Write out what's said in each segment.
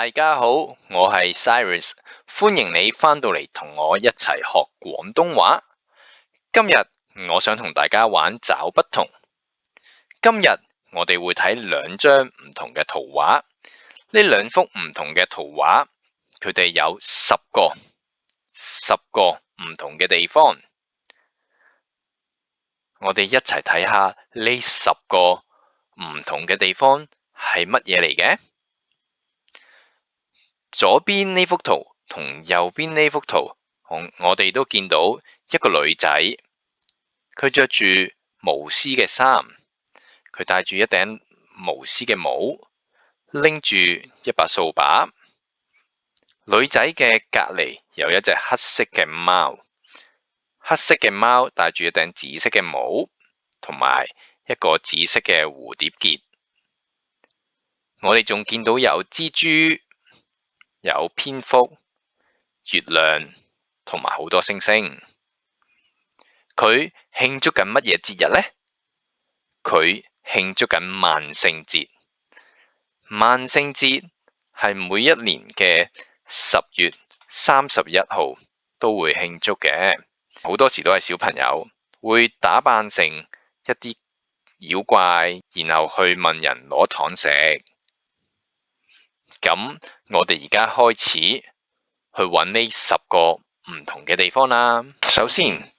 大家好，我係 Cyrus，歡迎你返到嚟同我一齊學廣東話。今日我想同大家玩找不同。今日我哋會睇兩張唔同嘅圖畫，呢兩幅唔同嘅圖畫，佢哋有10個唔同嘅地方。我哋一齊睇下呢10個唔同嘅地方係乜嘢嚟嘅。左邊呢幅圖同右邊呢幅圖，我哋都見到一個女仔，佢着住巫師嘅衫，佢戴住一頂巫師嘅帽，拎住一把掃把。女仔嘅隔籬有一隻黑色嘅貓，黑色嘅貓戴住一頂紫色嘅帽，同埋一個紫色嘅蝴蝶結。我哋仲見到有蜘蛛，有蝙蝠、月亮同埋好多星星。佢慶祝緊乜嘢節日呢？佢慶祝緊萬聖節。萬聖節係每一年嘅10月31號都會慶祝嘅，好多時都係小朋友會打扮成一啲妖怪，然後去問人攞糖食。咁我哋而家開始去揾呢10個唔同嘅地方啦。首先，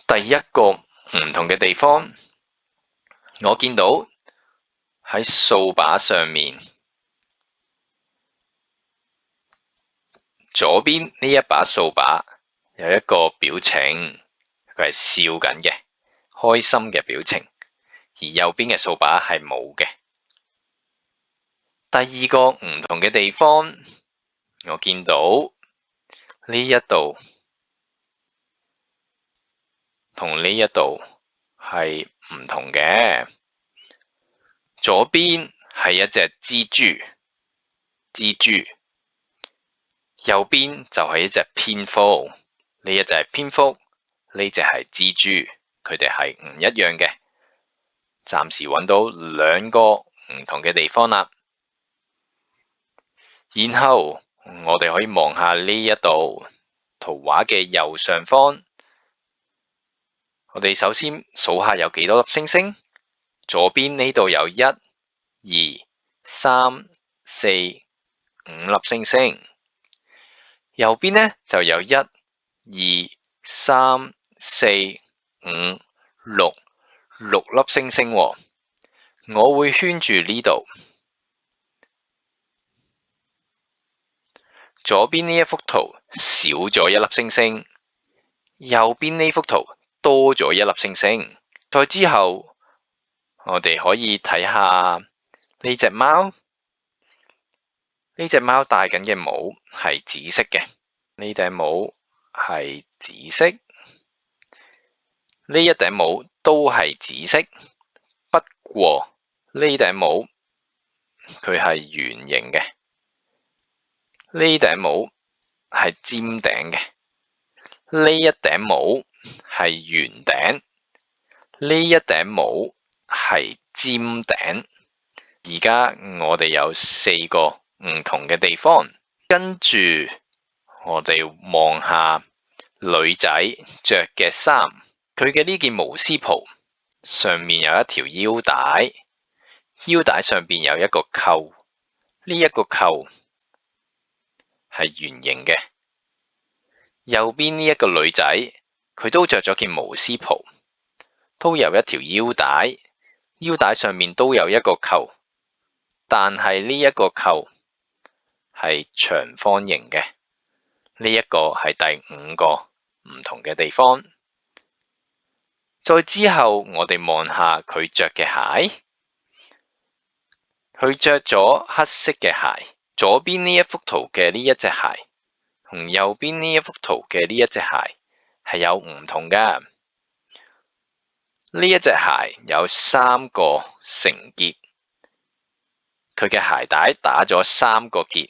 第一個唔同嘅地方，我見到喺掃把上面，左邊呢一把掃把有一個表情，佢係笑緊嘅，開心嘅表情，而右邊嘅掃把係冇嘅。第二個唔同嘅地方，我見到呢一度同呢一度係唔同嘅。左邊係一隻蜘蛛，右邊就係一隻蝙蝠。呢一隻係蝙蝠，呢隻係蜘蛛，佢哋係唔一樣嘅。暫時揾到兩個唔同嘅地方啦。然後我哋可以望下呢一度圖畫嘅右上方，我哋首先數下有幾多粒星星。左邊呢度有1、2、3、4、5粒星星，右邊呢就有1、2、3、4、5、6粒星星。我會圈住呢度。左邊呢一幅圖少咗1粒星星，右邊呢幅圖多咗1粒星星。再之後，我哋可以睇下呢隻貓，呢隻貓戴緊嘅帽係紫色嘅，呢頂帽係紫色，呢一頂帽都係紫色，不過呢頂帽佢係圓形嘅。呢頂帽係尖頂嘅，呢一頂帽係圓頂，呢一頂帽係尖頂。而家我哋有4個唔同嘅地方，跟住我哋望下女仔着嘅衫，佢嘅呢件巫師袍上面有一條腰帶，腰帶上邊有一個扣，呢一個扣係圓形嘅。右邊呢一個女仔，佢都着咗件巫師袍，都有一條腰帶，腰帶上面都有一個扣，但係呢一個扣係長方形嘅。呢一個係第5個唔同嘅地方。再之後，我哋望下佢着嘅鞋，佢着咗黑色嘅鞋。左邊呢一幅圖嘅呢一隻鞋，同右邊呢一幅圖嘅呢一隻鞋係有唔同㗎。呢一隻鞋有3個繩結，佢嘅鞋帶打咗3個結。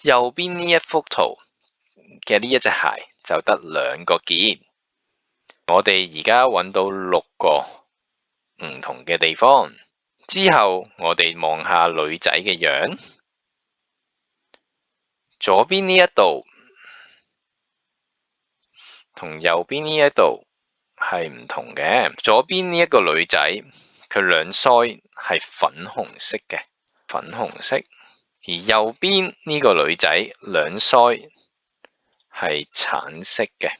右邊呢一幅圖嘅呢一隻鞋就得2個結。我哋而家揾到6個唔同嘅地方。之後我哋望下女仔嘅樣，左邊呢一度同右邊呢一度係唔同嘅。左邊呢一個女仔，佢兩腮係粉紅色嘅，粉紅色。而右邊呢個女仔兩腮係橙色嘅。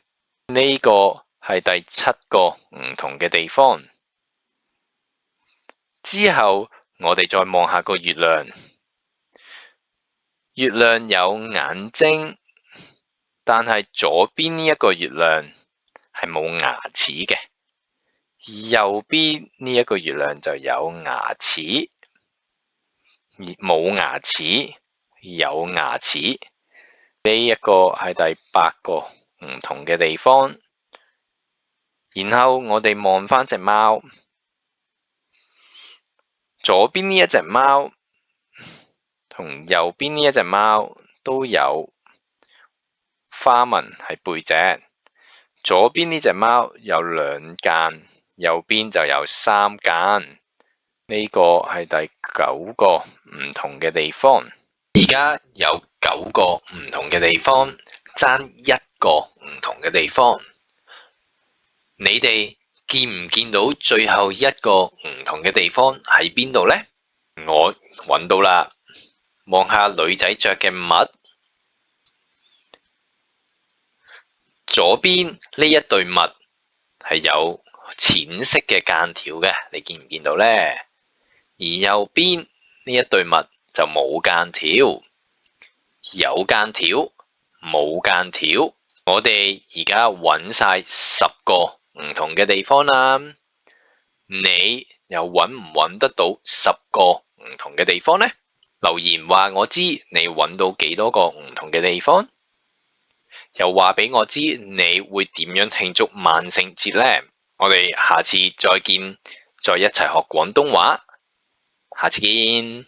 呢個係第7個唔同嘅地方。之後我哋再望下個月亮。月亮有眼睛，但係左邊呢一個月亮係冇牙齒嘅，而右邊呢一個月亮就有牙齒。冇牙齒，有牙齒。呢一個係第8個唔同嘅地方。然後我哋望返隻貓，左邊呢一隻貓同右邊呢一隻貓都有花紋喺背脊。左邊呢隻貓有2間，右邊就有3間。呢個係第9個唔同嘅地方。而家有9個唔同嘅地方，爭1個唔同嘅地方。你哋見唔見到最後一個唔同嘅地方喺邊度呢？我揾到啦，望下女仔着嘅襪，左邊呢一對襪係有淺色嘅間條嘅，你見唔見到呢？而右邊呢一對襪就冇間條，有間條，冇間條。我哋而家揾晒10個唔同嘅地方啦，你又揾唔揾得到10個唔同嘅地方呢？留言話我知你揾到幾多個唔同嘅地方，又話俾我知你會點樣慶祝萬聖節呢？我哋下次再見，再一齊學廣東話。下次見。